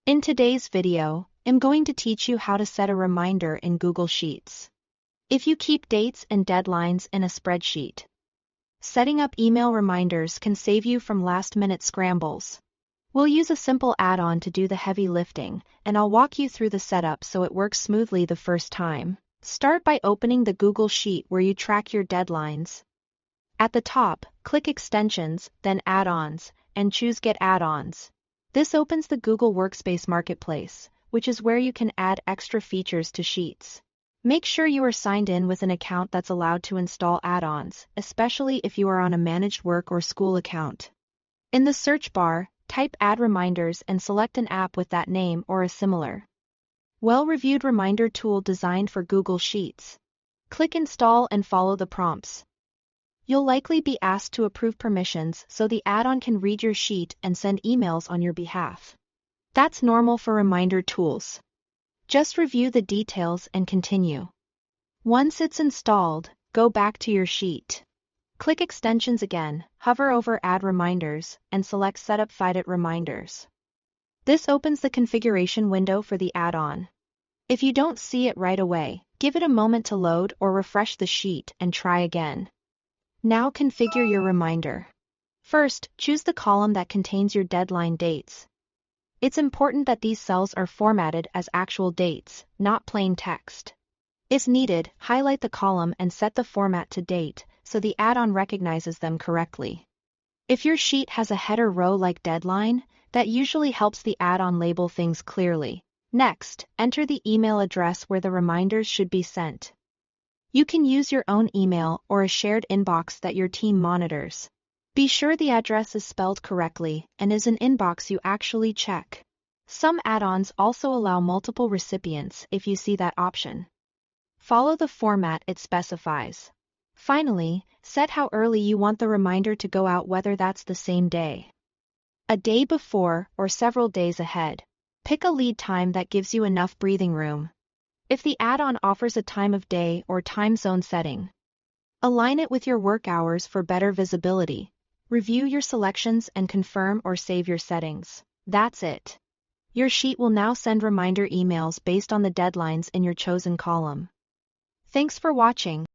In today's video, I'm going to teach you how to set a reminder in Google Sheets. If you keep dates and deadlines in a spreadsheet, setting up email reminders can save you from last-minute scrambles. We'll use a simple add-on to do the heavy lifting, and I'll walk you through the setup so it works smoothly the first time. Start by opening the Google Sheet where you track your deadlines. At the top, click Extensions, then Add-ons, and choose Get Add-ons. This opens the Google Workspace Marketplace, which is where you can add extra features to Sheets. Make sure you are signed in with an account that's allowed to install add-ons, especially if you are on a managed work or school account. In the search bar, type Add Reminders and select an app with that name or a similar, well-reviewed reminder tool designed for Google Sheets. Click Install and follow the prompts. You'll likely be asked to approve permissions so the add-on can read your sheet and send emails on your behalf. That's normal for reminder tools. Just review the details and continue. Once it's installed, go back to your sheet. Click Extensions again, hover over Add Reminders, and select Setup FIDET Reminders. This opens the configuration window for the add-on. If you don't see it right away, give it a moment to load or refresh the sheet and try again. Now configure your reminder. First, choose the column that contains your deadline dates. It's important that these cells are formatted as actual dates, not plain text. If needed, highlight the column and set the format to date so the add-on recognizes them correctly. If your sheet has a header row like deadline, that usually helps the add-on label things clearly. Next, enter the email address where the reminders should be sent. You can use your own email or a shared inbox that your team monitors. Be sure the address is spelled correctly and is an inbox you actually check. Some add-ons also allow multiple recipients if you see that option. Follow the format it specifies. Finally, set how early you want the reminder to go out, whether that's the same day, a day before, or several days ahead. Pick a lead time that gives you enough breathing room. If the add-on offers a time of day or time zone setting, align it with your work hours for better visibility. Review your selections and confirm or save your settings. That's it. Your sheet will now send reminder emails based on the deadlines in your chosen column. Thanks for watching.